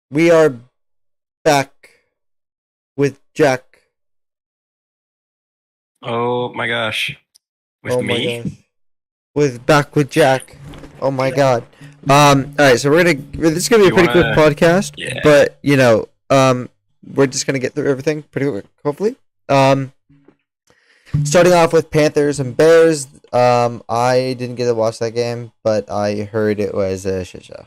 We are back with Jack. Oh my gosh. With Oh my me? gosh. With back with Jack. Oh my god. Alright, so this is gonna be Do a you pretty quick wanna podcast, Yeah. but we're just gonna get through everything pretty quick, hopefully. Starting off with Panthers and Bears. I didn't get to watch that game, but I heard it was a shit show.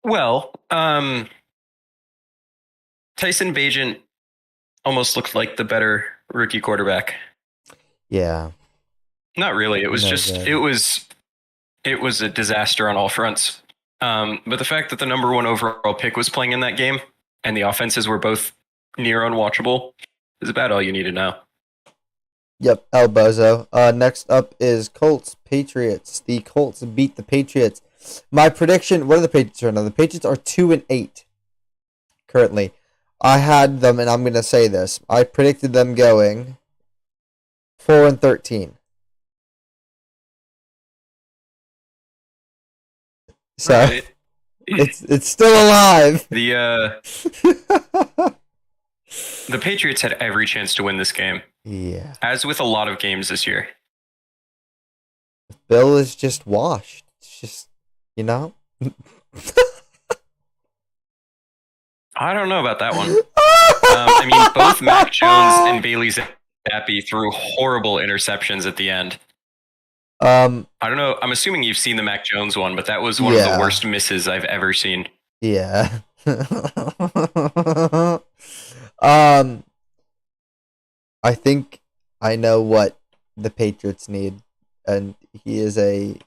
Well, Tyson Bagent almost looked like the better rookie quarterback. Yeah. Not really. It was No just good. it was a disaster on all fronts. But the fact that the number one overall pick was playing in that game and the offenses were both near unwatchable is about all you need to know. Yep, El Bozo. Next up is Colts Patriots. The Colts beat the Patriots. My prediction: what are the Patriots right now? The Patriots are 2-8 currently. I had them, and I'm gonna say this. I predicted them going 4-13. So Right. it's still alive. The the Patriots had every chance to win this game, Yeah, as with a lot of games this year. Bill is just washed. It's just you know. I don't know about that one. I mean, both Mac Jones and Bailey Zappi threw horrible interceptions at the end. I don't know. I'm assuming you've seen the Mac Jones one, but that was one of the Yeah. worst misses I've ever seen. Yeah. um, I think I know what the Patriots need, and he is a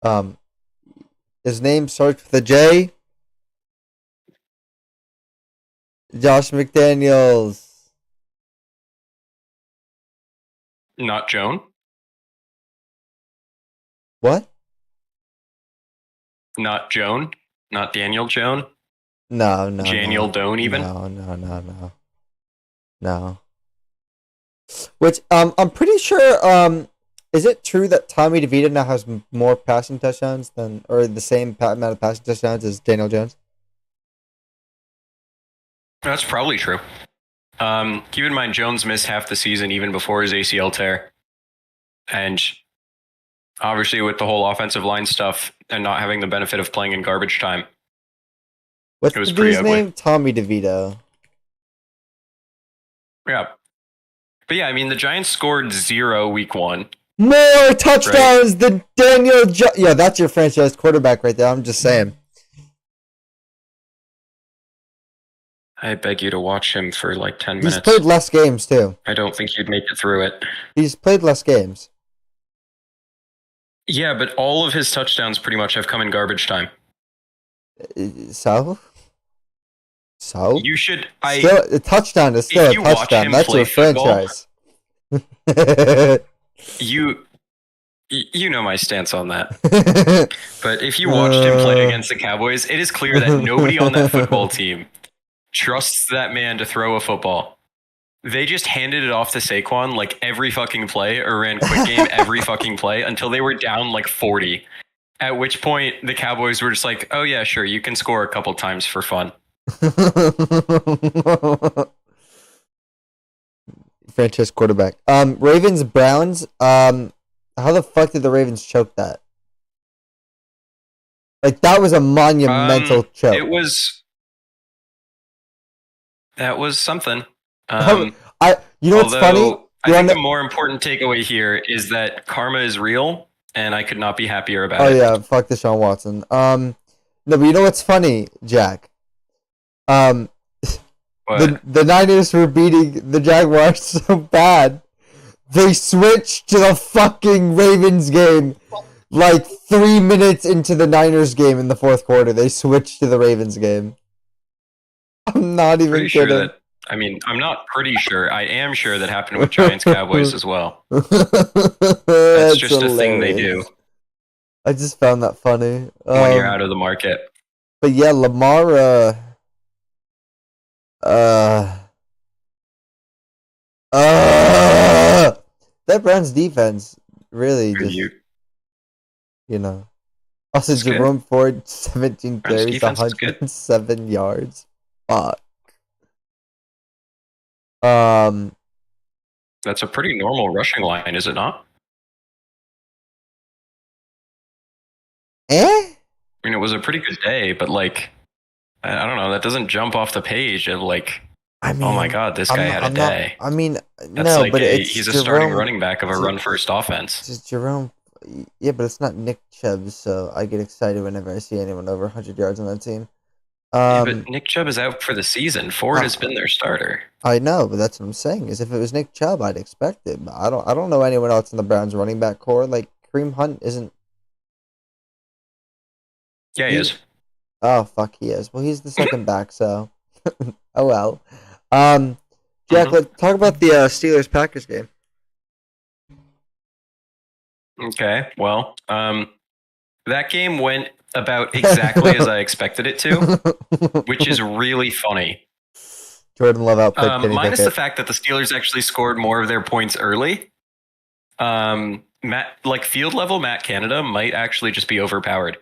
um. His name starts with a J. Josh McDaniels. Not Joan. What? Not Joan. Not Daniel Joan. No, no, Daniel no, Doan, even. no. Which I'm pretty sure is it true that Tommy DeVito now has more passing touchdowns than or the same amount of passing touchdowns as Daniel Jones? That's probably true. Keep in mind, Jones missed half the season even before his ACL tear. And obviously, with the whole offensive line stuff and not having the benefit of playing in garbage time, What's it was the pretty dude's ugly. name? Tommy DeVito. Yeah. But yeah, I mean, the Giants scored 0 week 1. More touchdowns than Daniel Jones. Yeah, that's your franchise quarterback right there. I'm just saying. I beg you to watch him for like 10 He's minutes. played less games too. I don't think you'd make it through it. He's played less games. Yeah, but all of his touchdowns pretty much have come in garbage time. So? So? You should. Still, a touchtown is still If a you watch touchdown. him That's play your football, franchise. you know my stance on that. But if you watched him play against the Cowboys, it is clear that nobody on that football team trusts that man to throw a football. They just handed it off to Saquon like every fucking play or ran quick game every fucking play until they were down like 40. At which point the Cowboys were just like, oh yeah, sure, you can score a couple times for fun. Franchise quarterback. Ravens Browns. How the fuck did the Ravens choke that? Like that was a monumental choke. That was something. You know what's funny? I think the more important takeaway here is that karma is real, and I could not be happier about it. Oh yeah, fuck Deshaun Watson. No, but you know what's funny, Jack? The Niners were beating the Jaguars so bad, they switched to the fucking Ravens game. Like 3 minutes into the Niners game in the fourth quarter, they switched to the Ravens game. I'm not even kidding. I'm not pretty sure. I am sure that happened with Giants Cowboys as well. That's just hilarious. A thing they do. I just found that funny. When you're out of the market. But yeah, Lamar, that Browns defense really just You know. Also, That's Jerome Ford, 17 Browns carries, defense is good. 107 yards. Fuck. Um, That's a pretty normal rushing line, is it not? I mean, it was a pretty good day, but like, I don't know. That doesn't jump off the page of like, I mean, oh my god, this guy had a day. I mean, That's no, like but he's a starting running back of a run-first offense. It's Jerome. Yeah, but it's not Nick Chubb, so I get excited whenever I see anyone over 100 yards on that team. Yeah, but Nick Chubb is out for the season. Ford has been their starter. I know, but that's what I'm saying. Is if it was Nick Chubb, I'd expect it. But I don't know anyone else in the Browns running back core. Like Kareem Hunt isn't. Yeah, he is. Oh fuck, he is. Well, he's the second back, so. Oh well. Jack, let's talk about the Steelers Packers game. Okay, well, that game went about exactly as I expected it to, which is really funny. Jordan Love outplayed Kenny minus Pickett. the fact that the Steelers actually scored more of their points early. Field level Matt Canada might actually just be overpowered.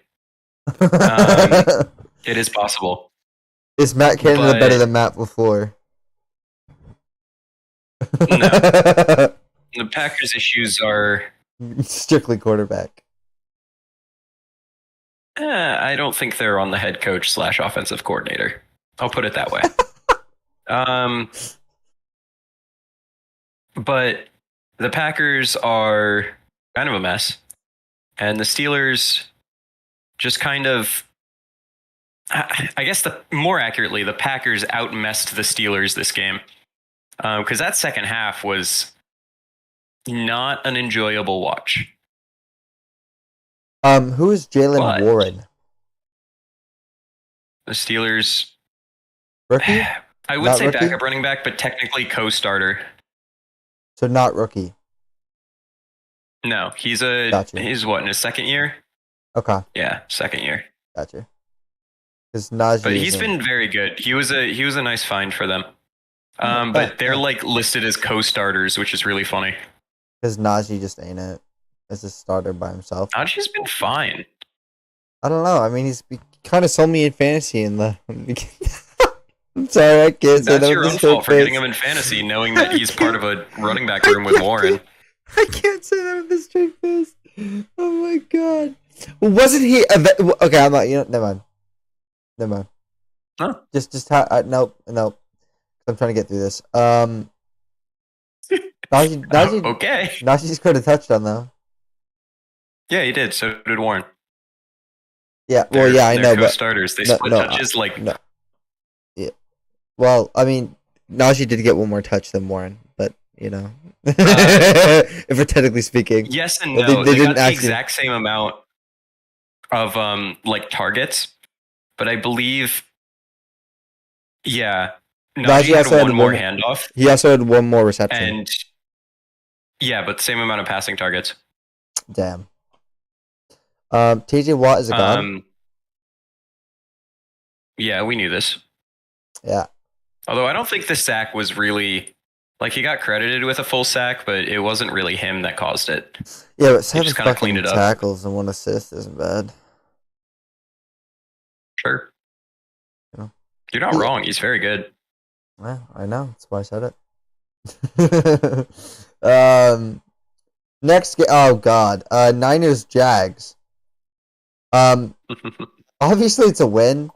It is possible. Is Matt Canada better than Matt LaFleur? No. The Packers' issues are strictly quarterback. I don't think they're on the head coach / offensive coordinator. I'll put it that way. But the Packers are kind of a mess, and the Steelers just kind of, I guess more accurately, the Packers outmessed the Steelers this game. Because that second half was not an enjoyable watch. Who is Jalen Warren? The Steelers. Rookie? I would say backup running back, but technically co-starter. So not rookie. No, he's he's what, in his second year? Okay. Yeah, second year. Gotcha. But he's been very good. He was a nice find for them. But they're like listed as co-starters, which is really funny. Because Najee just ain't it as a starter by himself. Najee's been fine. I don't know. I mean, he's kind of sold me in fantasy in the. I'm sorry, I can't say that. That's your own fault for getting him in fantasy, knowing that he's part of a running back room with Warren. I can't say that with a straight face. Oh my god. Well, wasn't he? Okay, I'm not. Never mind. Huh? Just nope. I'm trying to get through this. Najee, okay. Najee scored a touchdown though. Yeah, he did. So did Warren. Yeah, I know, but starters. They split touches no. Yeah. Well, I mean, Najee did get one more touch than Warren, but if we're technically speaking, yes and no. They got the exact same amount of targets, but I believe, yeah. Najee had one more handoff. He also had one more reception. And yeah, but same amount of passing targets. Damn. TJ Watt is a god. Yeah, we knew this. Yeah. Although I don't think the sack was really he got credited with a full sack, but it wasn't really him that caused it. Yeah, but 7 fucking tackles and 1 assist isn't bad. Sure. You're not wrong. He's very good. Well, I know. That's why I said it. Next game. Oh god. Niners Jags. Obviously it's a win.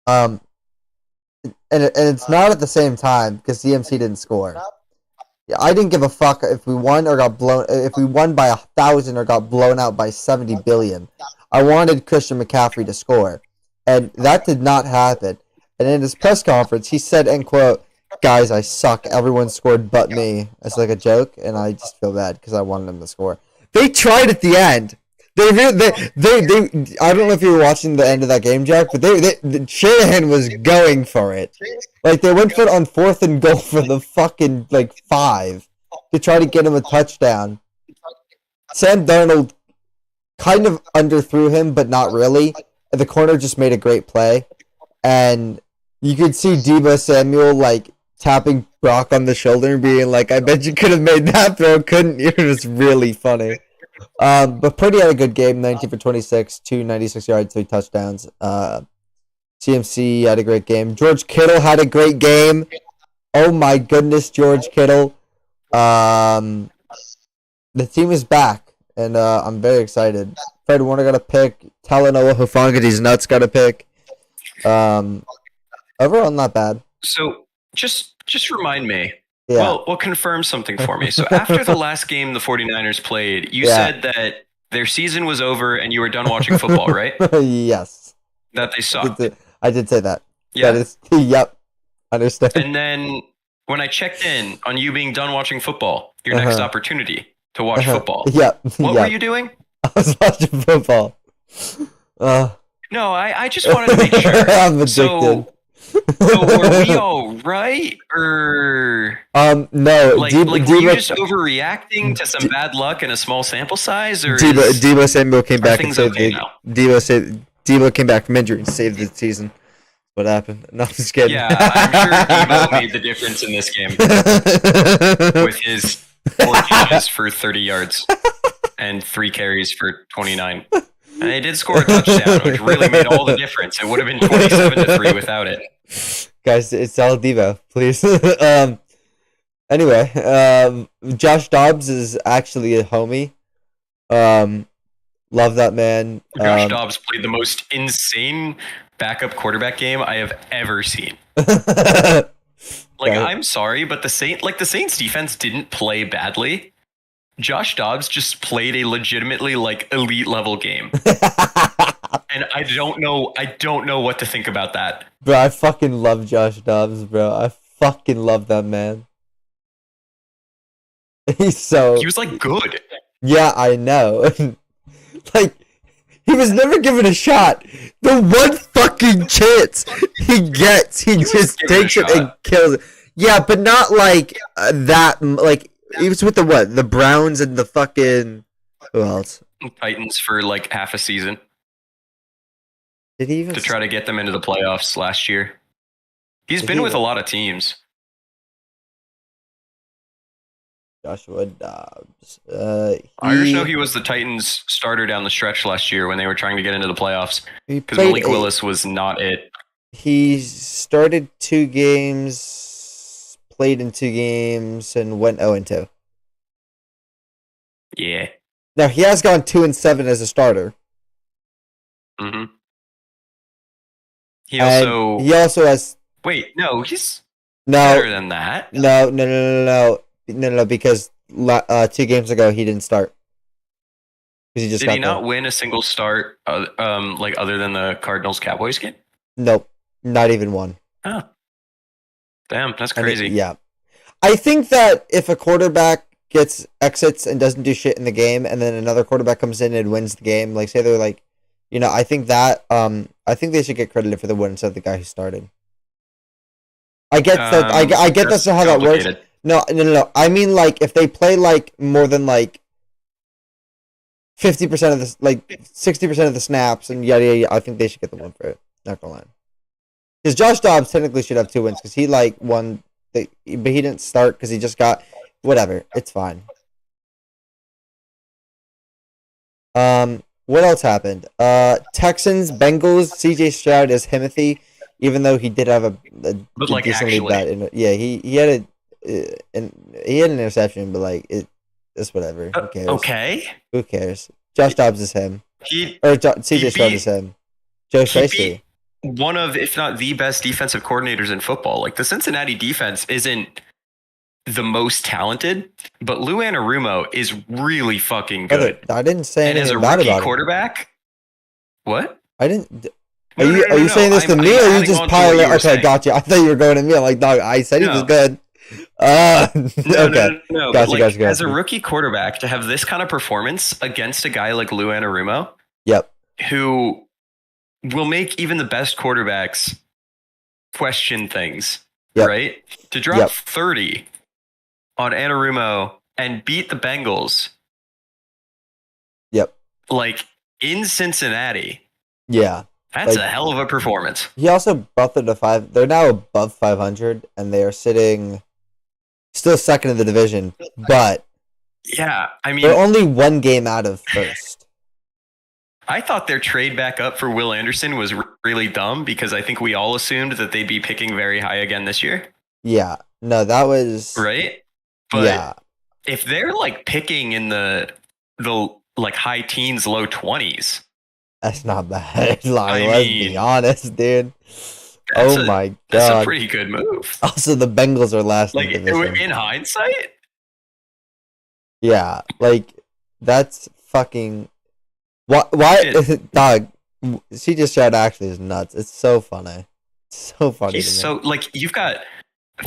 And it's not at the same time because CMC didn't score. Yeah, I didn't give a fuck if we won or got blown. If we won by 1,000 or got blown out by 70 billion. I wanted Christian McCaffrey to score, and that did not happen. And in his press conference, he said, end quote, "Guys, I suck. Everyone scored but me." As like a joke, and I just feel bad because I wanted them to score. They tried at the end. They I don't know if you were watching the end of that game, Jack, but Shanahan was going for it. Like they went for it on 4th and goal for the fucking 5 to try to get him a touchdown. Sam Darnold kind of underthrew him, but not really. The corner just made a great play, and you could see Deebo Samuel tapping Brock on the shoulder and being like, "I bet you could have made that throw, couldn't you?" It was really funny. But Purdy had a good game, 19 for 26, 296 yards, 3 touchdowns. CMC had a great game. George Kittle had a great game. Oh my goodness, George Kittle. The team is back, and I'm very excited. Fred Warner got a pick. Talanoa Hufanga, these nuts got a pick. Overall, not bad. So just remind me. Yeah. Well, confirm something for me. So after the last game the 49ers played, you said that their season was over and you were done watching football, right? Yes. That they sucked. I did say that. Yeah. That is, yep. Understand. And then when I checked in on you being done watching football, your next opportunity to watch football. Yep. What were you doing? I was watching football. No, I just wanted to make sure. I'm addicted. So were we all right, or no? Were you just overreacting to some bad luck in a small sample size, or Debo Samuel came back and saved okay Debo came back from injury and saved the season. What happened? No, I'm just kidding. Yeah, I'm sure Debo made the difference in this game with his 4 catches for 30 yards and 3 carries for 29. And they did score a touchdown, which really made all the difference. It would have been 27-3 without it. Guys, it's all Devo, please. Anyway, Josh Dobbs is actually a homie. Love that man. Josh Dobbs played the most insane backup quarterback game I have ever seen. I'm sorry, but the Saints defense didn't play badly. Josh Dobbs just played a legitimately elite level game. And I don't know what to think about that. Bro, I fucking love Josh Dobbs, bro. I fucking love that man. He was good. Yeah, I know. He was never given a shot. The one fucking chance he gets, he just takes it and kills it. Yeah, but not that. He was with the Browns and the fucking... Who else? Titans for half a season. Did he even... To try to get them into the playoffs last year. He's been with a lot of teams. Joshua Dobbs. I just know he was the Titans starter down the stretch last year when they were trying to get into the playoffs. Because Malik Willis was not it. He started 2 games, played in 2 games, and went 0-2. Yeah. Now, he has gone 2-7 as a starter. Mm-hmm. He also has... Wait, no, he's better than that. No, because 2 games ago he didn't start. Did he not win a single start other than the Cardinals-Cowboys game? Nope, not even one. Oh. Damn, that's crazy. Yeah. I think that if a quarterback exits and doesn't do shit in the game, and then another quarterback comes in and wins the game, say they're I think that I think they should get credited for the win instead of the guy who started. I get that. I get that's how that works. No. I mean, if they play more than 50% of the 60% of the snaps and yada yada, I think they should get the win for it. Not gonna lie. Because Josh Dobbs technically should have 2 wins because he won, but he didn't start because he just got whatever. It's fine. What else happened? Texans, Bengals. CJ Stroud is Himothy, even though he did have a decently bad. Yeah, he had an interception, but it's whatever. Who cares? Okay. Who cares? Josh Dobbs is him. CJ Stroud is him. Joe Tracy. One of, if not the best defensive coordinators in football. The Cincinnati defense isn't the most talented, but Lou Anarumo is really fucking good. I didn't say anything about it. And as a rookie quarterback, what? I didn't. Are you saying this to me, or are you just piling? Okay, gotcha. I thought you were going to me. I'm like, dog, I said he was good. Okay. No. Gotcha. As a rookie quarterback, to have this kind of performance against a guy like Lou Anarumo, yep, who will make even the best quarterbacks question things, right? To drop 30 on Anarumo and beat the Bengals, in Cincinnati, that's a hell of a performance. He also brought them to 5. They're now above 500, and they are sitting still second in the division, but Yeah, I They're mean, only one game out of first. I thought their trade back up for Will Anderson was really dumb because I think we all assumed that they'd be picking very high again this year. Yeah. No, that was right. yeah. But if they're like picking in the like high teens, low 20s, That's not bad. Like, I let's be mean, honest, dude. that's Oh a my that's a god. pretty good move. Also, the Bengals are last in Like the division. in hindsight, Yeah, like that's fucking. Why, it, dog? CJ Stroud actually is nuts. It's so funny. It's so funny he's to me. so like you've got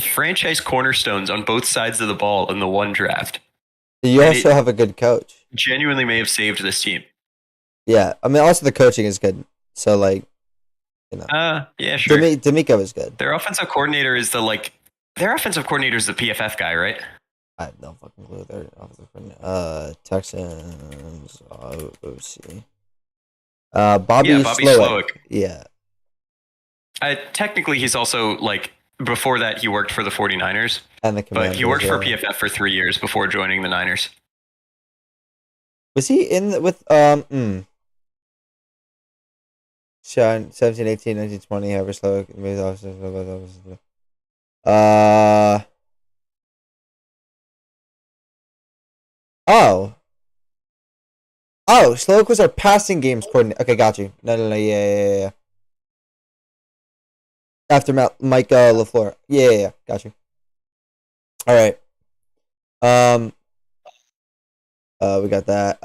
franchise cornerstones on both sides of the ball in the one draft, You and also it have a good coach. genuinely may have saved this team. Yeah, I mean, also the coaching is good. So like, you know, Yeah, sure. D'Amico is good. Their offensive coordinator is the PFF guy, right? I have no fucking clue. Their offensive coordinator. Texans OC. Bobby Yeah, Bobby Slowick. Slowick. Yeah, Technically, he's also like before that he worked for the 49ers, and the but Commanders. he worked for Yeah. PFF for 3 years before joining the Niners. Was he in with 17, 18, 19, 20, however slow. Uh oh. Oh, Slowick was our passing games coordinator. Okay, got you. No, yeah. After Mike LaFleur. Yeah, got you. All right. Um we got that.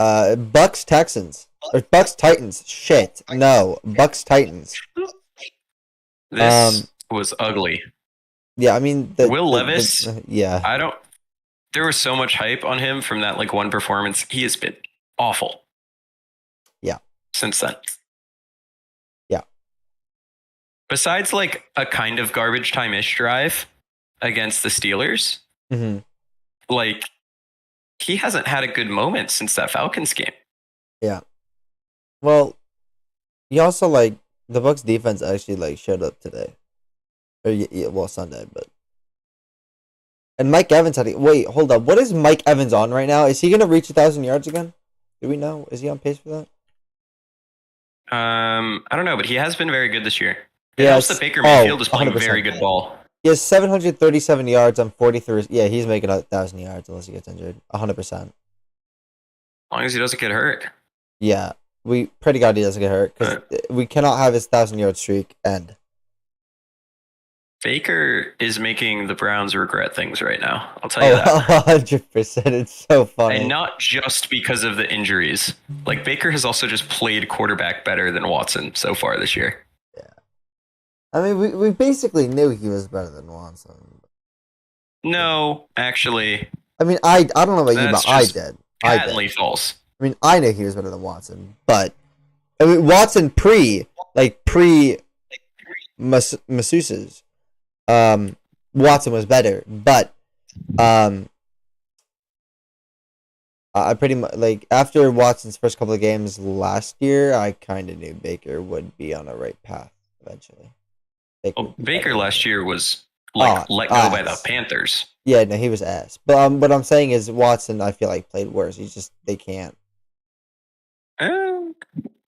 Bucks Texans. Or Bucks Titans. Shit. No. Bucks Titans. This was ugly. Yeah, I mean Will Levis. Yeah. I don't. There was so much hype on him from that like one performance. He has been awful. Yeah. Since then. Yeah. Besides like a kind of garbage time-ish drive against the Steelers, like he hasn't had a good moment since that Falcons game. Yeah. Well, he also like the Bucks defense actually like showed up today, or well Sunday, but and Mike Evans had wait hold up, what is Mike Evans on right now? Is he gonna reach 1,000 yards again? Do we know? Is he on pace for that? I don't know, but he has been very good this year. It Yeah, helps that Baker Mayfield is playing 100%. very good ball. He has 737 yards on 43. Yeah, he's making 1,000 yards unless he gets injured. 100%. As long as he doesn't get hurt. Yeah, we pray to God he doesn't get hurt because we cannot have his 1,000-yard streak end. Baker is making the Browns regret things right now. I'll tell you that. 100%. It's so funny. And not just because of the injuries. Like Baker has also just played quarterback better than Watson so far this year. Yeah. I mean, we basically knew he was better than Watson. No, actually. I mean, I don't know about you, but I did. Patently false. I mean, I knew he was better than Watson, but I mean, Watson pre masseuses. Watson was better, but I pretty much like after Watson's first couple of games last year, I kind of knew Baker would be on a right path eventually. Baker last year was like let go by the Panthers. Yeah, no, he was ass. But what I'm saying is Watson, I feel like played worse. He's just they can't.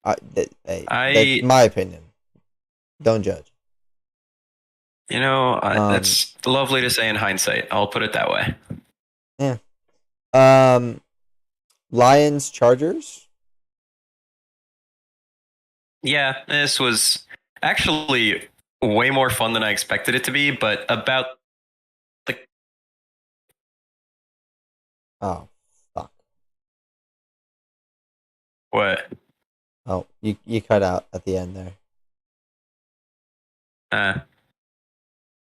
That's my opinion. Don't judge. You know, that's lovely to say in hindsight. I'll put it that way. Yeah. Lions, Chargers. Yeah, this was actually way more fun than I expected it to be, but about the... Oh, fuck. What? Oh, you cut out at the end there.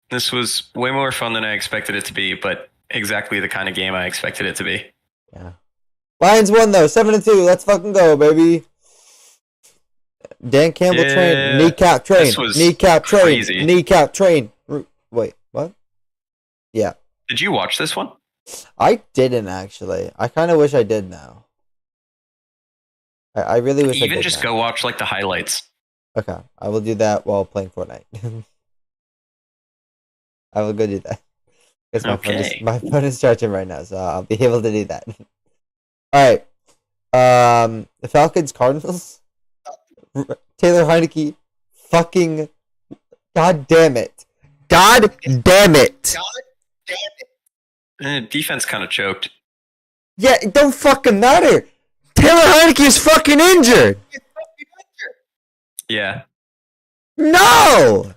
This was way more fun than I expected it to be, but exactly the kind of game I expected it to be. Yeah. Lions won though, 7-2. Let's fucking go, baby. Dan Campbell train, kneecap train, kneecap train, crazy. Kneecap train. Wait, what? Yeah. Did you watch this one? I didn't actually. I kind of wish I did now. I really wish I did. Even just go watch like the highlights. Okay, I will do that while playing Fortnite. I will go do that. Because my phone is charging right now, so I'll be able to do that. All right. The Falcons Cardinals. Taylor Heineke. Fucking. God damn it. God damn it. Defense kind of choked. Yeah, it don't fucking matter. Taylor Heineke is fucking injured. Yeah. No.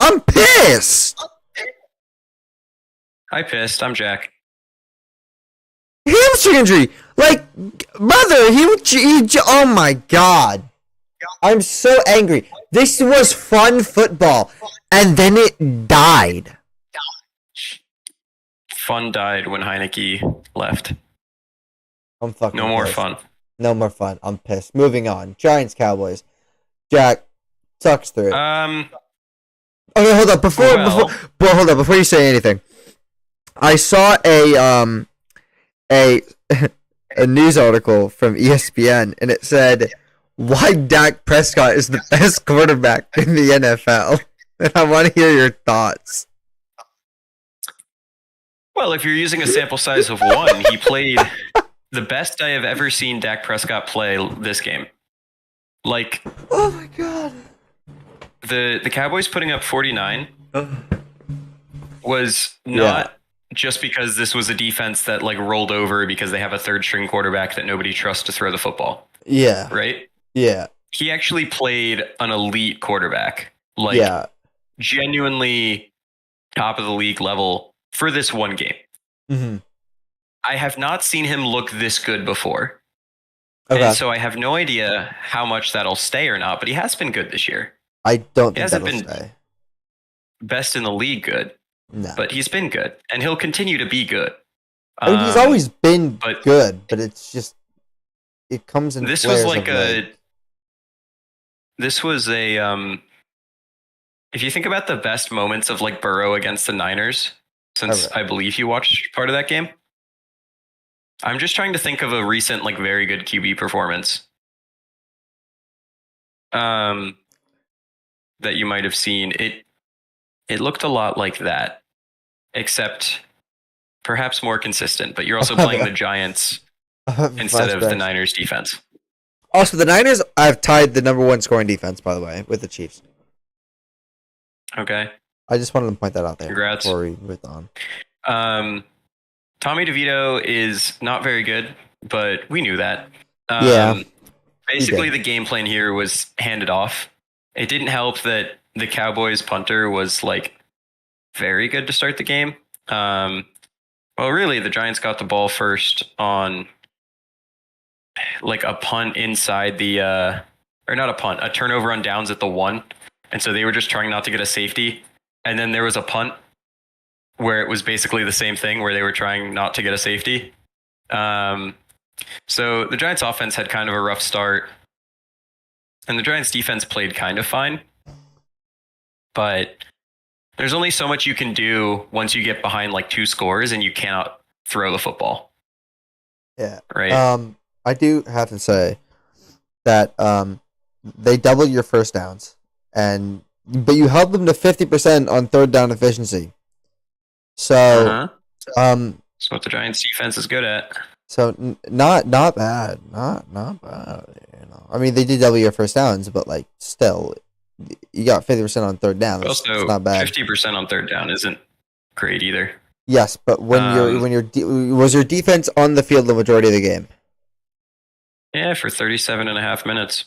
I'm pissed. I'm Jack. Hamstring injury. Like, brother, oh my god. I'm so angry. This was fun football, and then it died. Fun died when Heineke left. I'm fucking No more pissed. fun. No more fun. I'm pissed. Moving on. Giants, Cowboys. Jack, sucks through it. Okay, hold up. Before you say anything, I saw a news article from ESPN, and it said why Dak Prescott is the best quarterback in the NFL. And I want to hear your thoughts. Well, if you're using a sample size of 1, he played the best I have ever seen Dak Prescott play this game. Like, oh my god. The Cowboys putting up 49 was not just because this was a defense that like rolled over because they have a third string quarterback that nobody trusts to throw the football. Yeah. Right? Yeah. He actually played an elite quarterback. Like, genuinely top of the league level for this one game. Mm-hmm. I have not seen him look this good before. Okay. And so I have no idea how much that'll stay or not, but he has been good this year. I don't think that'll stay. Best in the league good. No. But he's been good, and he'll continue to be good. I mean, he's always been good, but it's just it comes in. This was like a. This was a. If you think about the best moments of like Burrow against the Niners, since I believe you watched part of that game, I'm just trying to think of a recent like very good QB performance. That you might have seen. It looked a lot like that, except perhaps more consistent. But you're also playing the Giants instead of the Niners defense. Also, the Niners, I've tied the number 1 scoring defense, by the way, with the Chiefs. Okay. I just wanted to point that out there. Congrats. Before we move on. Tommy DeVito is not very good, but we knew that. Basically, the game plan here was handed off. It didn't help that the Cowboys punter was like very good to start the game. Well, really, the Giants got the ball first on like a punt inside the, or not a punt, a turnover on downs at the 1. And so they were just trying not to get a safety. And then there was a punt where it was basically the same thing where they were trying not to get a safety. So the Giants offense had kind of a rough start. And the Giants defense played kind of fine. But there's only so much you can do once you get behind like 2 scores and you cannot throw the football. Yeah. Right. I do have to say that they doubled your first downs, but you held them to 50% on third down efficiency. So, that's what the Giants defense is good at. So not bad, not bad. You know, I mean they did double your first downs, but like still, you got 50% on third down. That's not bad. 50% on third down isn't great either. Yes, but was your defense on the field the majority of the game? Yeah, for 37 and a half minutes.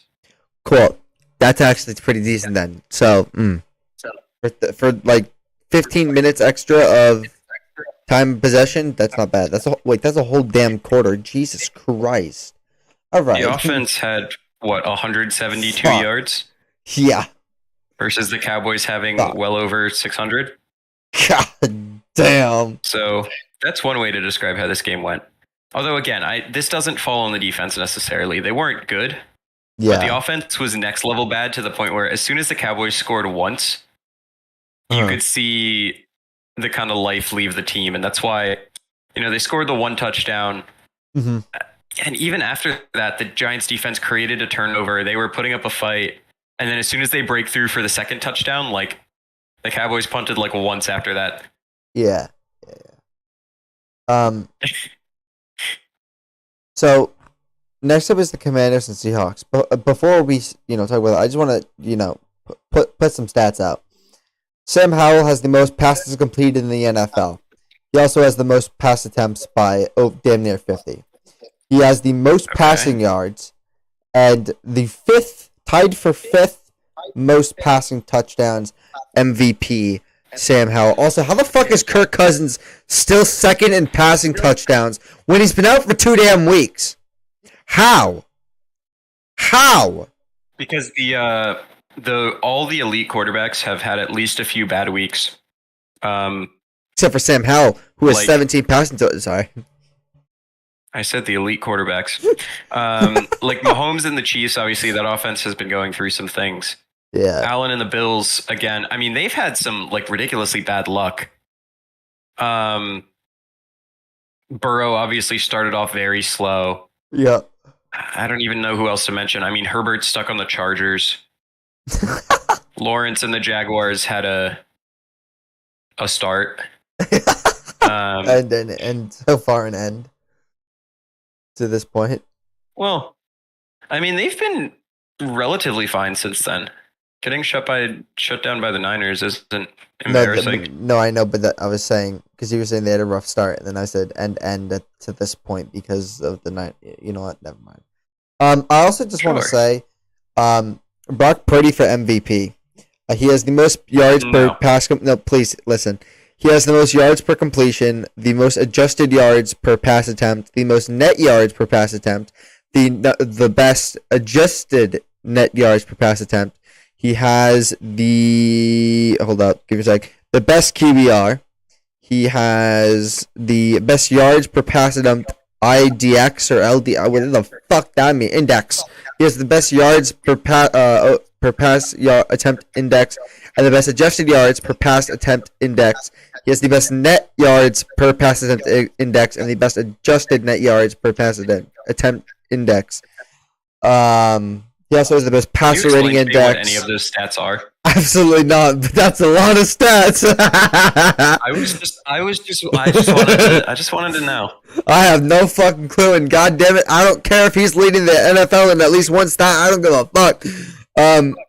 Cool. That's actually pretty decent then. So, for like 15 minutes extra of time possession, that's not bad. That's a whole damn quarter. Jesus Christ. All right. The offense had 172 yards? Yeah. Versus the Cowboys having well over 600. God damn. So that's one way to describe how this game went. Although again, this doesn't fall on the defense necessarily. They weren't good. Yeah. But the offense was next level bad to the point where as soon as the Cowboys scored once, you could see the kind of life leave the team. And that's why, they scored the 1 touchdown. Mm-hmm. And even after that, the Giants defense created a turnover. They were putting up a fight. And then as soon as they break through for the second touchdown, like the Cowboys punted like once after that. Yeah. So next up is the Commanders and Seahawks. But before we talk about that, I just want to put some stats out. Sam Howell has the most passes completed in the NFL. He also has the most pass attempts by damn near 50. He has the most passing yards and tied for fifth most passing touchdowns. MVP Sam Howell. Also, how the fuck is Kirk Cousins still second in passing touchdowns when he's been out for 2 damn weeks? How? Because all the elite quarterbacks have had at least a few bad weeks. Except for Sam Howell, who has 17 passing touchdowns. Sorry. I said the elite quarterbacks. Like Mahomes and the Chiefs, obviously that offense has been going through some things. Yeah. Allen and the Bills, again, I mean, they've had some ridiculously bad luck. Burrow obviously started off very slow. Yeah. I don't even know who else to mention. I mean, Herbert's stuck on the Chargers. Lawrence and the Jaguars had a start. And so far an end to this point. Well, I mean, they've been relatively fine since then. Getting shut down by the Niners isn't embarrassing. No, I know, but I was saying, because you were saying they had a rough start, and then I said end to this point because of the night. You know what? Never mind. I also just want to say, Brock Purdy for MVP. He has the most yards per pass. No, please listen. He has the most yards per completion, the most adjusted yards per pass attempt, the most net yards per pass attempt, the best adjusted net yards per pass attempt. He has the best QBR. He has the best yards per pass attempt, IDX or LD. What the fuck that mean? Index. He has the best yards per pass attempt index and the best adjusted yards per pass attempt index. He has the best net yards per pass attempt index and the best adjusted net yards per pass attempt index. He also has the best passer rating index. What any of those stats are? Absolutely not, but that's a lot of stats. I just wanted to know. I have no fucking clue, and goddamn it, I don't care if he's leading the NFL in at least one stat. I don't give a fuck.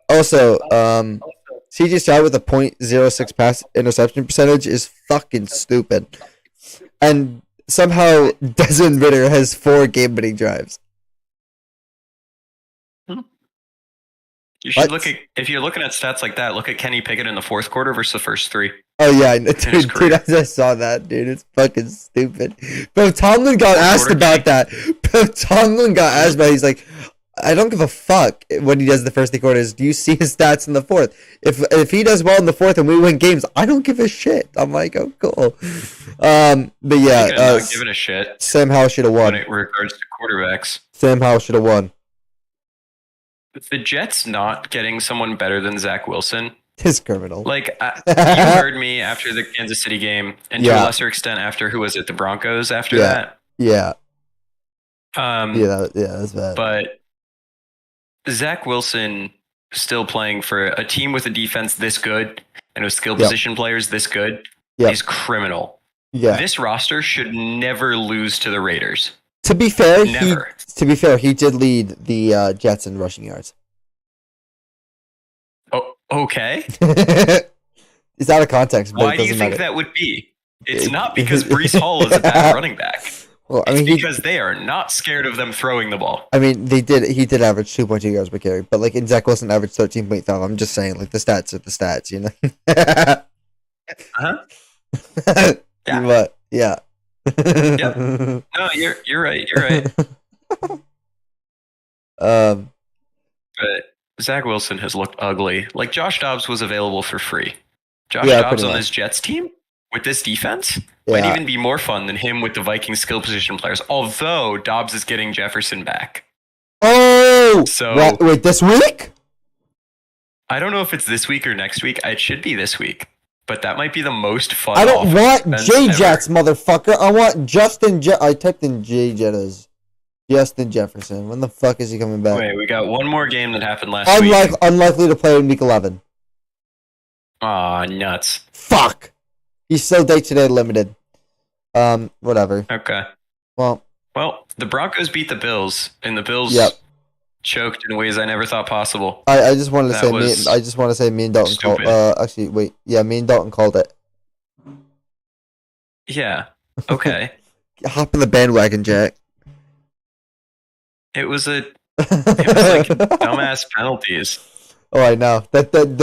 Also, CJ Stroud with a .06 pass interception percentage is fucking stupid, and somehow Desmond Ridder has 4 game-winning drives. You should if you're looking at stats like that, look at Kenny Pickett in the fourth quarter versus the first 3. Oh yeah, dude, I saw that, dude. It's fucking stupid. But Tomlin got asked about that. He's like, I don't give a fuck when he does the first 3 quarters. Do you see his stats in the fourth? If he does well in the fourth and we win games, I don't give a shit. I'm like, oh cool. But yeah, not giving a shit. Sam Howell should have won. When it regards to quarterbacks, Sam Howell should have won. The Jets not getting someone better than Zach Wilson is criminal. Like, you heard me after the Kansas City game, and to a lesser extent after, who was it, the Broncos after that? Yeah. That's bad. But Zach Wilson still playing for a team with a defense this good and with skill position players this good is criminal. Yeah. This roster should never lose to the Raiders. To be fair, never. He did lead the Jets in rushing yards. Oh, okay. It's out of context, but why do you think that would be? It's not because Breece Hall is a bad running back. Well, it's because they are not scared of them throwing the ball. I mean, he did average 2.2 yards per carry, but like in Zach Wilson averaged 13.5. I'm just saying, like the stats are the stats, you know. Yeah. But yeah. Yep. No, you're right. You're right. But Zach Wilson has looked ugly. Like Josh Dobbs was available for free. Josh Dobbs on this Jets team with this defense might even be more fun than him with the Vikings skill position players. Although Dobbs is getting Jefferson back. Oh, so wait, this week? I don't know if it's this week or next week. It should be this week. But that might be the most fun. I don't want J-Jets, motherfucker. I want Justin I typed in J-Jet as Justin Jefferson. When the fuck is he coming back? Wait, we got one more game that happened last week. Unlikely to play in week 11. Aw, nuts. Fuck. He's so day-to-day limited. Whatever. Okay. Well, the Broncos beat the Bills, and the Bills yep. choked in ways I never thought possible. I just wanted to That say was I just want to say me and Dalton stupid. Actually, wait. Yeah, me and Dalton called it. Yeah. Okay. Hop in the bandwagon, Jack. It was like dumbass penalties. Oh, I know that dude.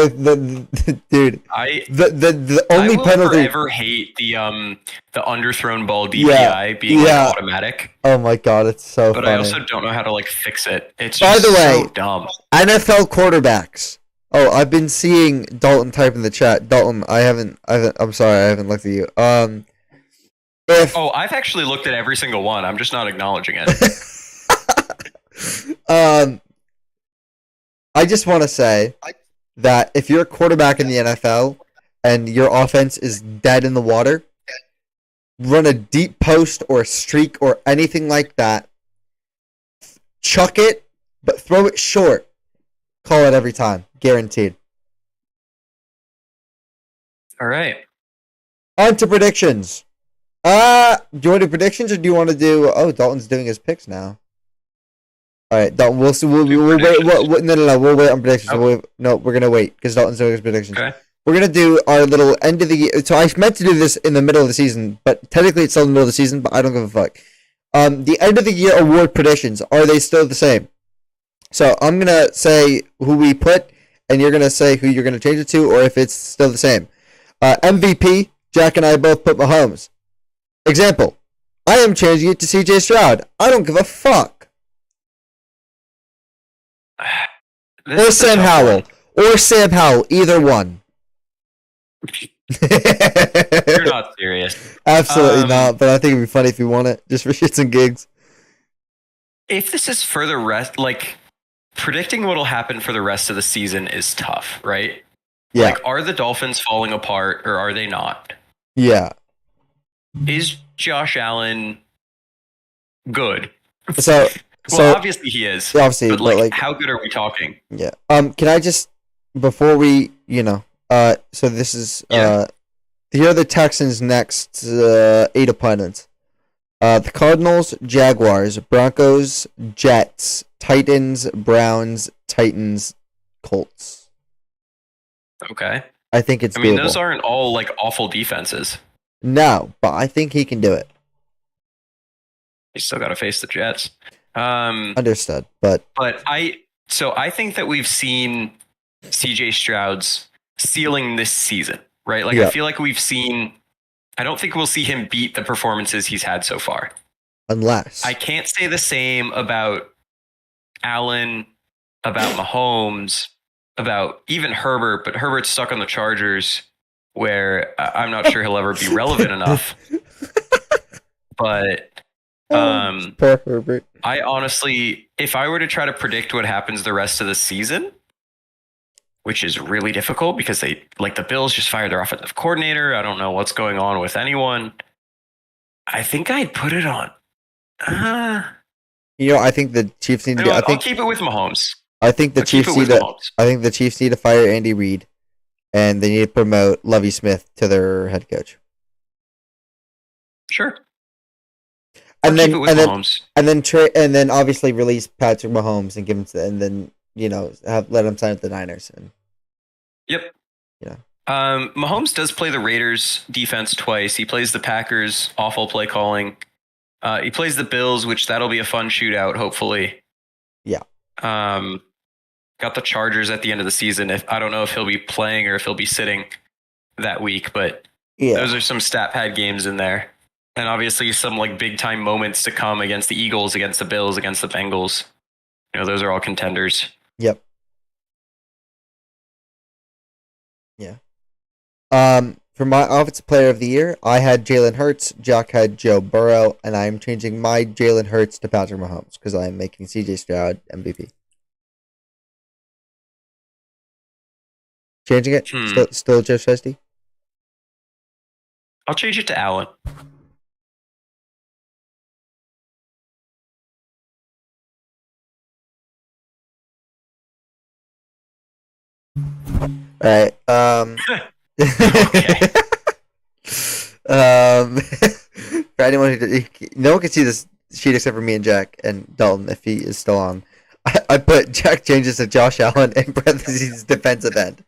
The only penalty. I will forever hate the underthrown ball DPI being like automatic. Oh my god, it's so but funny. I also don't know how to like fix it. It's by just the way, so dumb. NFL quarterbacks. Oh, I've been seeing Dalton type in the chat. Dalton, I haven't. I'm sorry, I haven't looked at you. I've actually looked at every single one. I'm just not acknowledging it. I just want to say that if you're a quarterback in the NFL and your offense is dead in the water, run a deep post or a streak or anything like that. Chuck it, but throw it short. Call it every time. Guaranteed. All right. On to predictions. Do you want to do predictions or do you want to do... Oh, Dalton's doing his picks now. All right, Dalton, we'll wait. No, we'll wait on predictions. Oh. We're going to wait because Dalton's doing his predictions. Okay. We're going to do our little end of the year. So I meant to do this in the middle of the season, but technically it's still in the middle of the season, but I don't give a fuck. The end of the year award predictions, are they still the same? So I'm going to say who we put, and you're going to say who you're going to change it to, or if it's still the same. MVP, Jack and I both put Mahomes. Example, I am changing it to CJ Stroud. I don't give a fuck. Or Sam Howell. Or Sam Howell. Either one. You're not serious. Absolutely not, but I think it'd be funny if you won it, just for shits and gigs. If this is for the rest, like, predicting what'll happen for the rest of the season is tough, right? Yeah. Like, are the Dolphins falling apart or are they not? Yeah. Is Josh Allen good? So obviously he is. Obviously, but like, how good are we talking? Yeah. Can I just, before we, so this is here are the Texans' next 8 opponents. The Cardinals, Jaguars, Broncos, Jets, Titans, Browns, Titans, Colts. Okay. I think it's doable. Those aren't all like awful defenses. No, but I think he can do it. He's still got to face the Jets. Understood, but I think that we've seen CJ Stroud's ceiling this season, right? Like, I feel like I don't think we'll see him beat the performances he's had so far. Unless. I can't say the same about Allen, about Mahomes, about even Herbert, but Herbert's stuck on the Chargers where I'm not sure he'll ever be relevant enough. But poor Herbert. I honestly, if I were to try to predict what happens the rest of the season, which is really difficult because the Bills just fired their offensive coordinator. I don't know what's going on with anyone. I think I'd put it on. I think the Chiefs need to. I'll keep it with Mahomes. I think the Chiefs need to. I think the Chiefs need to fire Andy Reid, and they need to promote Lovie Smith to their head coach. Sure. And then obviously release Patrick Mahomes and give him and then let him sign with the Niners. Yep. Yeah. Mahomes does play the Raiders defense twice. He plays the Packers, awful play calling. He plays the Bills, which that'll be a fun shootout, hopefully. Yeah. Got the Chargers at the end of the season. I don't know if he'll be playing or if he'll be sitting that week, but those are some stat pad games in there. And obviously some like big time moments to come against the Eagles, against the Bills, against the Bengals. Those are all contenders. Yep. Yeah. For my offensive player of the year, I had Jalen Hurts, Jack had Joe Burrow, and I am changing my Jalen Hurts to Patrick Mahomes because I am making CJ Stroud MVP. Changing it? Still Joe Shiesty? I'll change it to Allen. All right. Okay. For anyone no one can see this sheet except for me and Jack and Dalton if he is still on. I put Jack changes to Josh Allen in parentheses defensive end.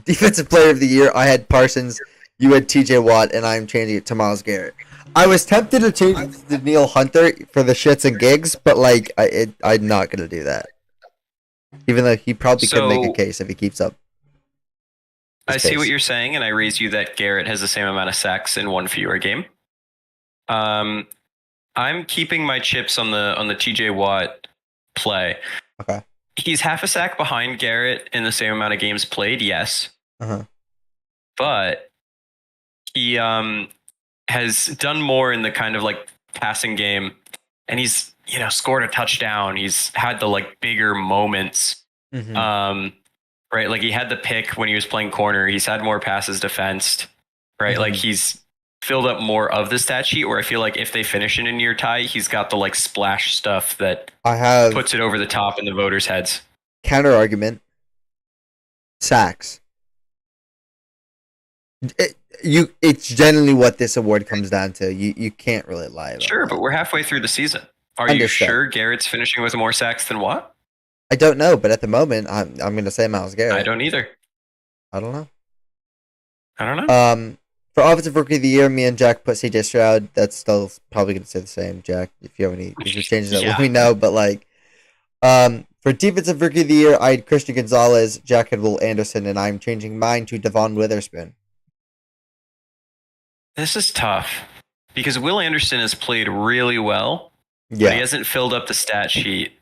Defensive player of the year, I had Parsons, you had TJ Watt, and I'm changing it to Myles Garrett. I was tempted to change it to Danielle Hunter for the shits and gigs, but like I'm not gonna do that. Even though he probably could make a case if he keeps up. I see what you're saying, and I raise you that Garrett has the same amount of sacks in one fewer game. I'm keeping my chips on the TJ Watt play. Okay. He's half a sack behind Garrett in the same amount of games played, yes. Uh-huh. But he has done more in the kind of like passing game, and he's scored a touchdown. He's had the like bigger moments. Mm-hmm. Right, like he had the pick when he was playing corner. He's had more passes defensed. Right, Mm-hmm. like he's filled up more of the stat sheet. Where I feel like if they finish in a near tie, he's got the like splash stuff that puts it over the top in the voters' heads. Counter argument: sacks. It's generally what this award comes down to. You can't really lie about Sure, that. but we're halfway through the season. Are you sure Garrett's finishing with more sacks than Watt? I don't know, but at the moment, I'm going to say Myles Garrett. I don't either. I don't know. For Offensive Rookie of the Year, me and Jack put CJ Stroud. That's still probably going to stay the same, Jack. If you have any changes, that let me know. But like, for Defensive Rookie of the Year, I had Christian Gonzalez, Jack had Will Anderson, and I'm changing mine to Devon Witherspoon. This is tough because Will Anderson has played really well, but he hasn't filled up the stat sheet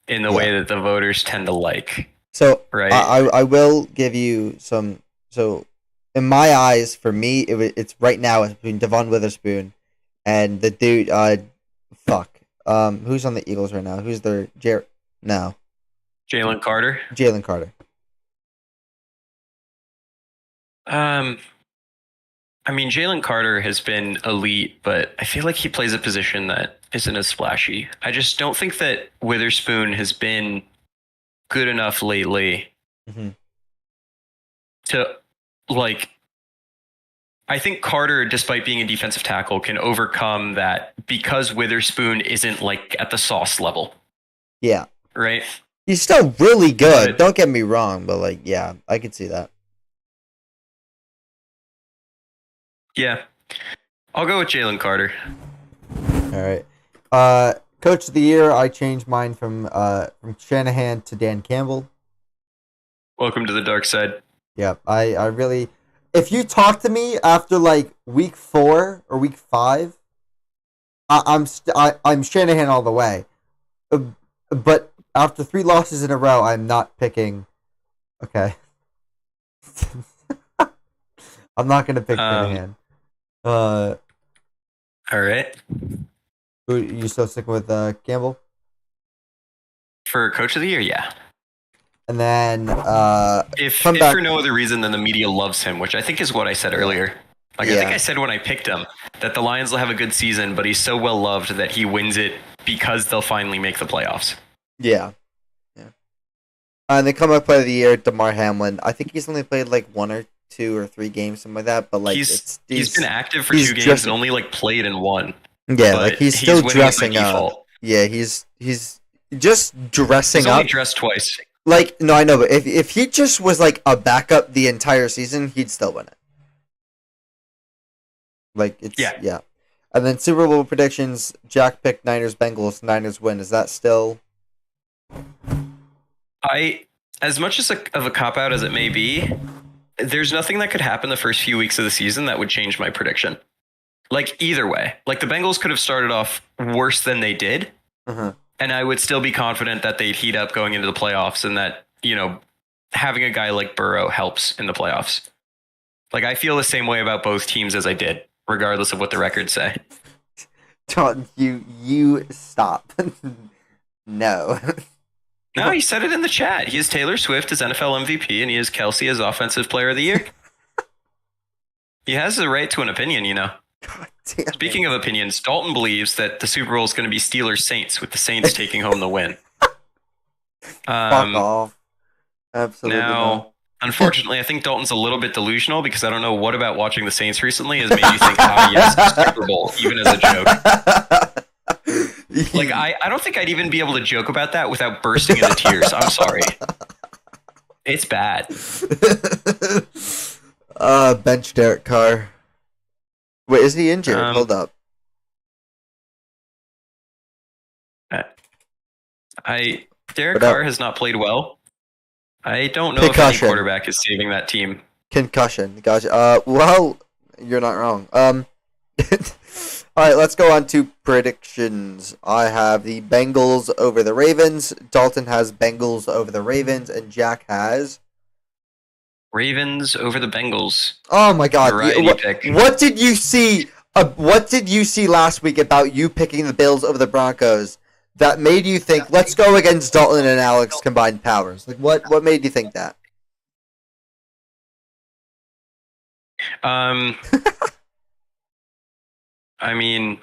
in the way that the voters tend to like. So right, I will give you some. So in my eyes, for me, it's right now between Devon Witherspoon and the dude. Who's on the Eagles right now? Who's their Jalen Carter. Jalen Carter. I mean, Jalen Carter has been elite, but I feel like he plays a position that isn't as splashy. I just don't think that Witherspoon has been good enough lately to, like, I think Carter, despite being a defensive tackle, can overcome that because Witherspoon isn't, like, at the sauce level. Yeah. Right? He's still really good. Don't get me wrong, but, like, yeah, I could see that. Yeah. I'll go with Jalen Carter. All right. Coach of the Year, I changed mine from Shanahan to Dan Campbell. Welcome to the dark side. Yeah, I really... If you talk to me after, like, week 4 or week 5, I'm Shanahan all the way. But after 3 losses in a row, I'm not picking... Okay. I'm not going to pick Shanahan. All right. You still sticking with Campbell? For Coach of the Year, yeah. And then if for no other reason than the media loves him, which I think is what I said earlier. Like I think I said when I picked him that the Lions will have a good season, but he's so well loved that he wins it because they'll finally make the playoffs. Yeah. And the comeback player of the year, DeMar Hamlin. I think he's only played like 1 or 2 or 3 games, something like that. But like he's been active for 2 games and only like played in 1. Yeah, like he's still dressing up. Yeah, he's just dressing up. He's only dressed twice. Like, no, I know, but if he just was like a backup the entire season, he'd still win it. Like, it's yeah. And then Super Bowl predictions: Jack picked Niners, Bengals. Niners win. Is that still? As much of a cop out as it may be, there's nothing that could happen the first few weeks of the season that would change my prediction. Like either way, like the Bengals could have started off worse than they did. And I would still be confident that they'd heat up going into the playoffs and that, having a guy like Burrow helps in the playoffs. Like, I feel the same way about both teams as I did, regardless of what the records say. John, you stop. No. No, he said it in the chat. He has Taylor Swift as NFL MVP and he has Kelsey as Offensive Player of the Year. He has the right to an opinion, God damn it. Speaking of opinions, Dalton believes that the Super Bowl is going to be Steelers-Saints, with the Saints taking home the win. Fuck off. Absolutely now, not. Unfortunately, I think Dalton's a little bit delusional because I don't know what about watching the Saints recently has made you think, yes, Super Bowl, even as a joke. Like, I don't think I'd even be able to joke about that without bursting into tears. I'm sorry. It's bad. Bench Derek Carr. Wait, is he injured? Hold up. Derek Carr has not played well. I don't know if any quarterback is saving that team. Concussion. Gotcha. Well, you're not wrong. All right, let's go on to predictions. I have the Bengals over the Ravens. Dalton has Bengals over the Ravens, and Jack has Ravens over the Bengals. Oh my God! What did you see? What did you see last week about you picking the Bills over the Broncos that made you think, let's go against Dalton and Alex combined powers? Like, what made you think that? I mean,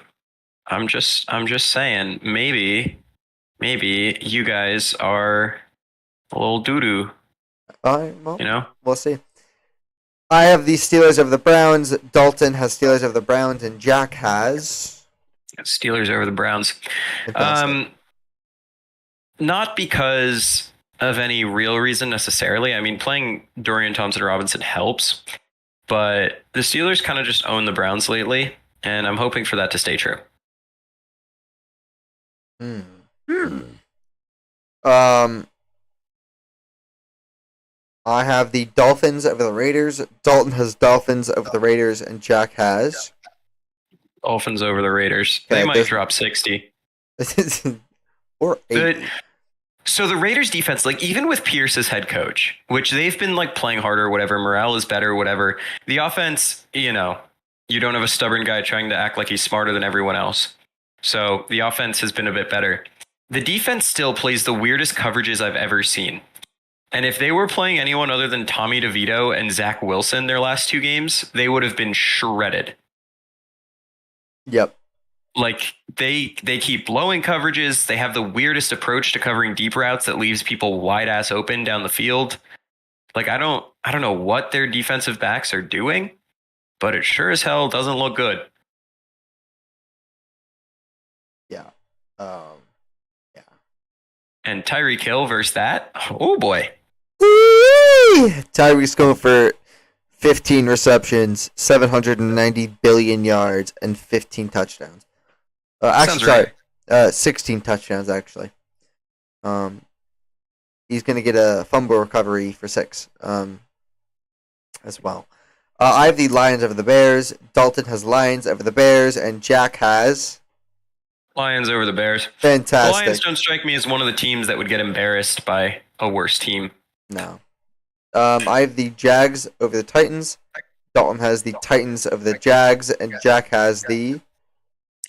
I'm just saying, maybe you guys are a little doo-doo. All right, well, you know, we'll see. I have the Steelers over the Browns. Dalton has Steelers over the Browns, and Jack has Steelers over the Browns. Not because of any real reason necessarily. I mean, playing Dorian Thompson-Robinson helps, but the Steelers kind of just own the Browns lately, and I'm hoping for that to stay true. I have the Dolphins over the Raiders. Dalton has Dolphins over the Raiders, and Jack has Dolphins over the Raiders. Okay, they might drop 60. Or 80. So the Raiders defense, like even with Pierce as head coach, which they've been like playing harder, whatever, morale is better, whatever. The offense, you don't have a stubborn guy trying to act like he's smarter than everyone else. So the offense has been a bit better. The defense still plays the weirdest coverages I've ever seen. And if they were playing anyone other than Tommy DeVito and Zach Wilson their last two games, they would have been shredded. Yep. Like they keep blowing coverages. They have the weirdest approach to covering deep routes that leaves people wide ass open down the field. Like I don't know what their defensive backs are doing, but it sure as hell doesn't look good. Yeah. Yeah. And Tyreek Hill versus that? Oh boy. Tyreek's going for 15 receptions, 790 billion yards, and 15 touchdowns. Actually, sorry, 16 touchdowns actually. He's gonna get a fumble recovery for 6, as well. I have the Lions over the Bears. Dalton has Lions over the Bears, and Jack has Lions over the Bears. Fantastic. The Lions don't strike me as one of the teams that would get embarrassed by a worse team. No. I have the Jags over the Titans. Dalton has the Titans over the Jags, and Jack has the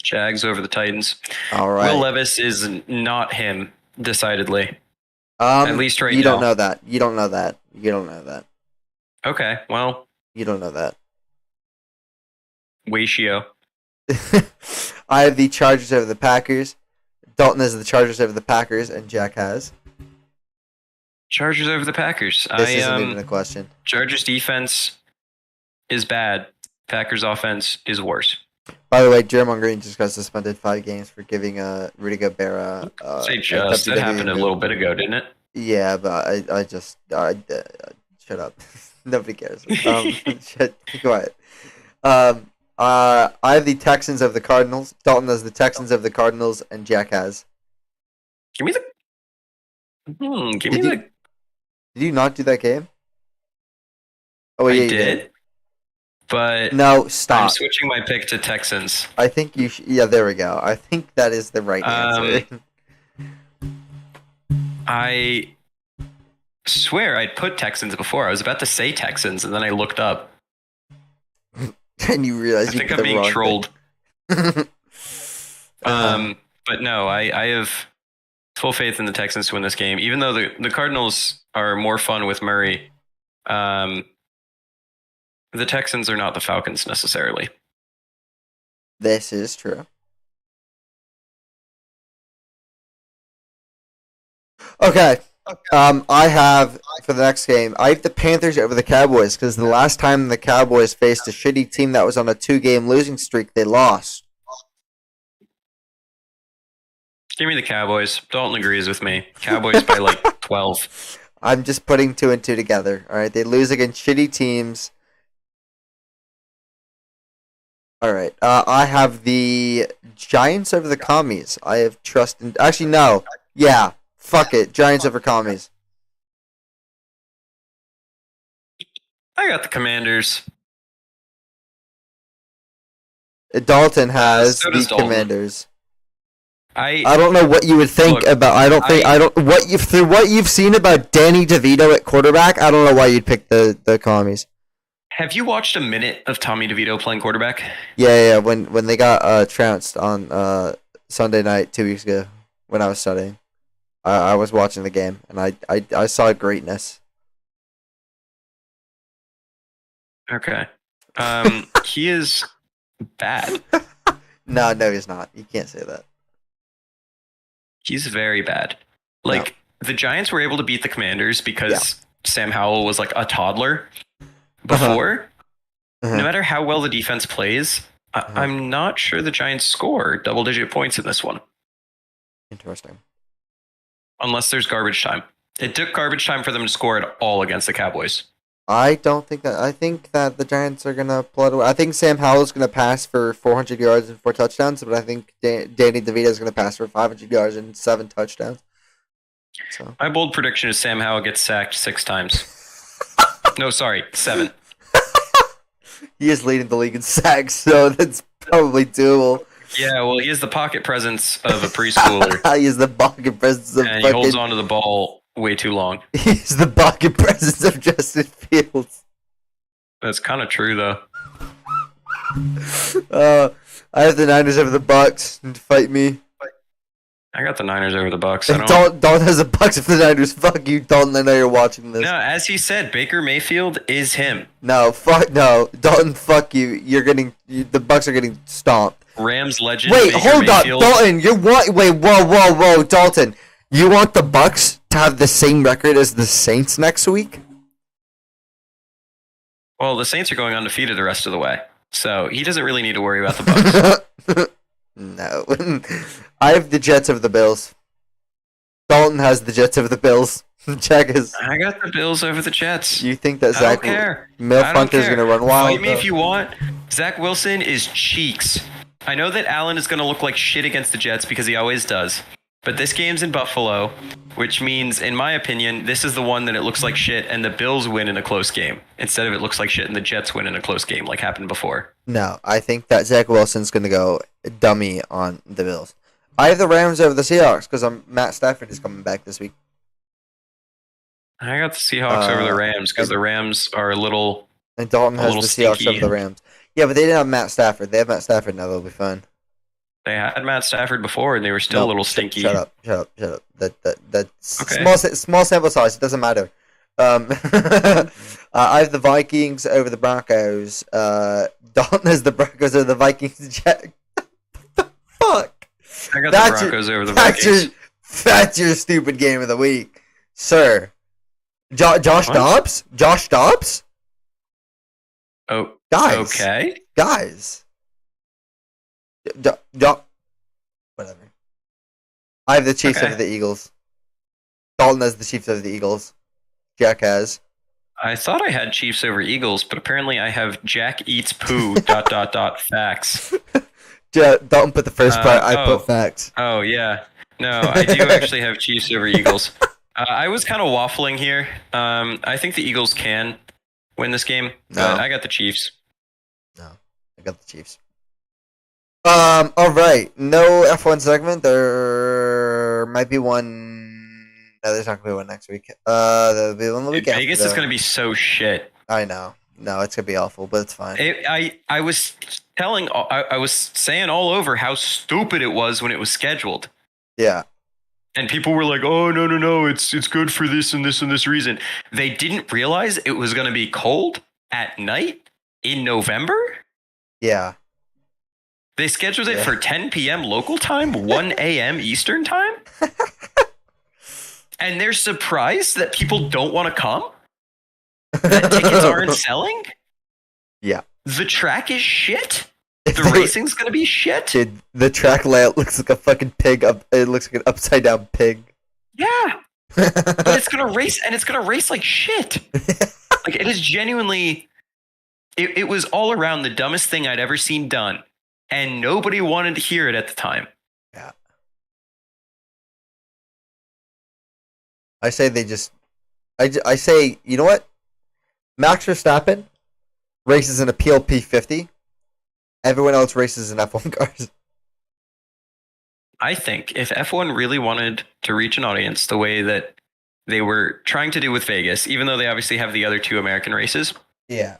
Jags over the Titans. All right. Will Levis is not him, decidedly. At least right now. You don't know that. You don't know that. You don't know that. Okay, well. You don't know that. Ratio. I have the Chargers over the Packers. Dalton has the Chargers over the Packers, and Jack has Chargers over the Packers. This isn't even a question. Chargers defense is bad. Packers offense is worse. By the way, Jermon Green just got suspended 5 games for giving Rudy Gobert that happened a little bit ago, didn't it? Yeah, but I just shut up. Nobody cares. Be quiet. I have the Texans of the Cardinals. Dalton has the Texans of the Cardinals, and Jack has. Give me the. Did you not do that game? Oh, yeah, I did. But no, stop. I'm switching my pick to Texans. I think you. Yeah, there we go. I think that is the right answer. I swear I'd put Texans before. I was about to say Texans, and then I looked up. And you realize I think I'm being trolled. But no, I have full faith in the Texans to win this game, even though the Cardinals are more fun with Murray. The Texans are not the Falcons necessarily. This is true. Okay. I have for the next game. I have the Panthers over the Cowboys because the last time the Cowboys faced a shitty team that was on a 2-game losing streak, they lost. Give me the Cowboys. Dalton agrees with me. Cowboys by like 12. I'm just putting 2 and 2 together. All right, they lose against shitty teams. All right, I have the Giants over the Commies. I have trust in. Actually, no. Yeah, fuck it. Giants over Commies. I got the Commanders. Dalton has So the does Dalton. Commanders. I don't know what you would think about. Through what you've seen about Danny DeVito at quarterback. I don't know why you'd pick the Commies. Have you watched a minute of Tommy DeVito playing quarterback? Yeah. When they got trounced on Sunday night 2 weeks ago when I was studying, I was watching the game and I saw greatness. Okay. He is bad. No, he's not. You can't say that. He's very bad. Like, the Giants were able to beat the Commanders because Sam Howell was like a toddler before. No matter how well the defense plays, I'm not sure the Giants score double-digit points in this one. Interesting. Unless there's garbage time. It took garbage time for them to score at all against the Cowboys. I don't think that. I think that the Giants are going to pull it away. I think Sam Howell's going to pass for 400 yards and 4 touchdowns, but I think Danny DeVito is going to pass for 500 yards and 7 touchdowns. So. My bold prediction is Sam Howell gets sacked 6 times. No, sorry, 7. He is leading the league in sacks, so that's probably doable. Yeah, well, he is the pocket presence of a preschooler. He is the pocket presence of and he holds onto the ball way too long. He's the pocket presence of Justin Fields. That's kind of true, though. I have the Niners over the Bucks to fight me. I got the Niners over the Bucks. Dalton has the Bucks over the Niners. Fuck you, Dalton. I know you're watching this. No, as he said, Baker Mayfield is him. No, Dalton. Fuck you. The Bucks are getting stomped. Rams legend. Wait, Baker hold Mayfield. up, Dalton. Whoa, Dalton. You want the Bucks to have the same record as the Saints next week? Well, the Saints are going undefeated the rest of the way, so he doesn't really need to worry about the Bucks. No. I have the Jets over the Bills. Dalton has the Jets over the Bills. Check his. I got the Bills over the Jets. You think that Zach Milfunker is going to run wild? Fight me if you want. Zach Wilson is cheeks. I know that Allen is going to look like shit against the Jets because he always does. But this game's in Buffalo, which means, in my opinion, this is the one that it looks like shit and the Bills win in a close game instead of it looks like shit and the Jets win in a close game like happened before. No, I think that Zach Wilson's going to go dummy on the Bills. I have the Rams over the Seahawks because Matt Stafford is coming back this week. I got the Seahawks over the Rams because the Rams are a little. And Dalton has the Seahawks over the Rams. Yeah, but they didn't have Matt Stafford. They have Matt Stafford now. They'll be fine. They had Matt Stafford before, and they were still a little stinky. Shut up. That's okay. Small sample size. It doesn't matter. I have the Vikings over the Broncos. Dalton has the Broncos over the Vikings. What the fuck? I got the Broncos over the Vikings. That's your stupid game of the week, sir. Josh Dobbs? Josh Dobbs? Oh, guys. Okay. Guys. Whatever. I have the Chiefs over the Eagles. Dalton has the Chiefs over the Eagles. Jack has. I thought I had Chiefs over Eagles, but apparently I have Jack eats poo ... facts. Dalton put the first part. I put facts. Oh yeah. No, I do actually have Chiefs over Eagles. I was kind of waffling here. I think the Eagles can win this game, but I got the Chiefs. No, I got the Chiefs. All right. No F1 segment. There might be one. No, there's not gonna be one next week. There'll be one the week after. Vegas is gonna be so shit. I know. No, it's gonna be awful, but it's fine. I was saying all over how stupid it was when it was scheduled. Yeah. And people were like, "Oh no, it's good for this and this and this reason." They didn't realize it was gonna be cold at night in November. Yeah. They scheduled it for 10 p.m. local time, 1 a.m. Eastern time. and they're surprised that people don't want to come? That tickets aren't selling? Yeah. The track is shit? The racing's gonna be shit? Dude, the track layout looks like a fucking pig. It looks like an upside down pig. Yeah. But it's gonna race, and it's gonna race like shit. Like, it is genuinely... It was all around the dumbest thing I'd ever seen done, and nobody wanted to hear it at the time. Yeah. I say they just... I say, you know what? Max Verstappen races in a PLP 50. Everyone else races in F1 cars. I think if F1 really wanted to reach an audience the way that they were trying to do with Vegas, even though they obviously have the other 2 American races,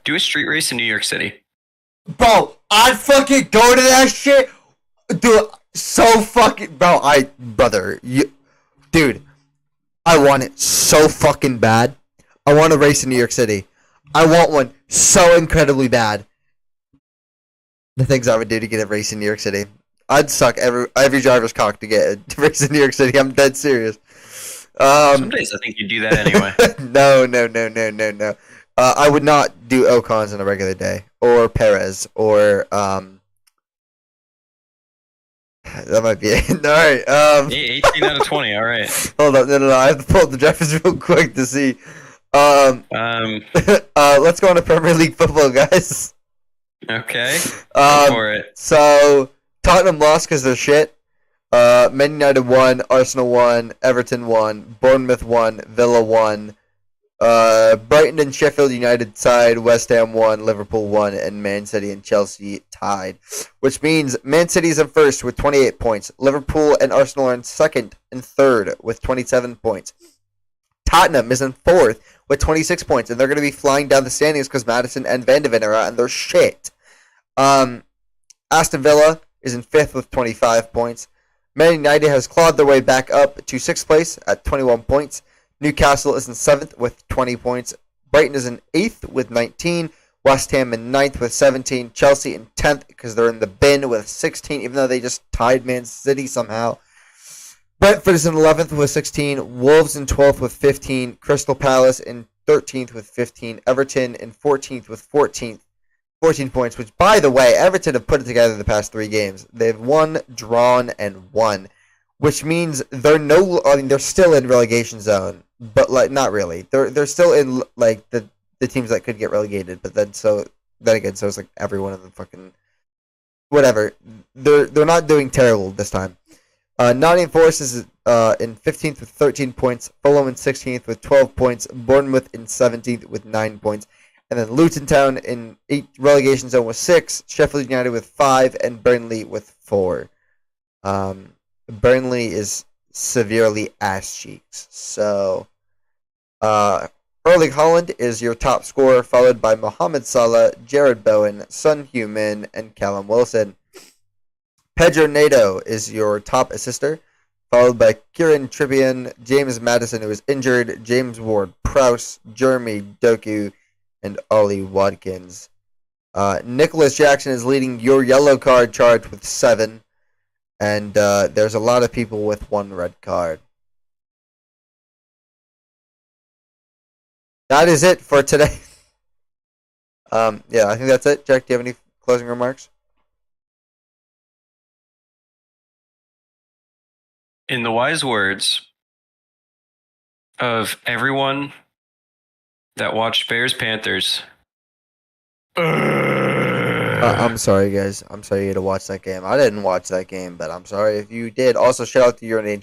do a street race in New York City. Bro, I'd fucking go to that shit. Dude, so fucking... Bro, dude, I want it so fucking bad. I want to race in New York City. I want one so incredibly bad. The things I would do to get a race in New York City. I'd suck every driver's cock to get a race in New York City. I'm dead serious. Some days I think you'd do that anyway. No. I would not do Ocons on a regular day. Or Perez. Or, that might be it. Alright, 18 out of 20, alright. Hold on, no. I have to pull up the drivers real quick to see. Let's go on to Premier League football, guys. Okay. Go for it. So Tottenham lost because they're shit. Man United won, Arsenal won, Everton won, Bournemouth won, Villa won, Brighton and Sheffield United tied, West Ham won, Liverpool won, and Man City and Chelsea tied. Which means Man City's in first with 28 points. Liverpool and Arsenal are in second and third with 27 points. Tottenham is in fourth with 26 points, and they're going to be flying down the standings because Maddison and Van de Ven are out, and they're shit. Aston Villa is in fifth with 25 points. Man United has clawed their way back up to sixth place at 21 points. Newcastle is in seventh with 20 points. Brighton is in eighth with 19. West Ham in ninth with 17. Chelsea in 10th because they're in the bin with 16, even though they just tied Man City somehow. Brentford is in 11th with 16. Wolves in 12th with 15. Crystal Palace in 13th with 15. Everton in 14th with 14 points, which, by the way, Everton have put it together the past 3 games. They've won, drawn, and won, which means they're still in relegation zone, but not really. They're still in the teams that could get relegated, but then again, so it's like every one of them fucking whatever. They're not doing terrible this time. Nottingham Forest is in 15th with 13 points. Fulham in 16th with 12 points. Bournemouth in 17th with 9 points. And then Luton Town in 8 relegation zone with 6. Sheffield United with 5. And Burnley with 4. Burnley is severely ass cheeks. So, Erling Haaland is your top scorer, followed by Mohamed Salah, Jared Bowen, Son Heung-min, and Callum Wilson. Pedro Neto is your top assister, followed by Kieran Trippier, James Maddison, who is injured, James Ward-Prowse, Jeremy Doku, and Ollie Watkins. Nicholas Jackson is leading your yellow card charge with 7, and there's a lot of people with 1 red card. That is it for today. I think that's it. Jack, do you have any closing remarks? In the wise words of everyone that watched Bears Panthers. I'm sorry, guys. I'm sorry you had to watch that game. I didn't watch that game, but I'm sorry if you did. Also, shout out to Urination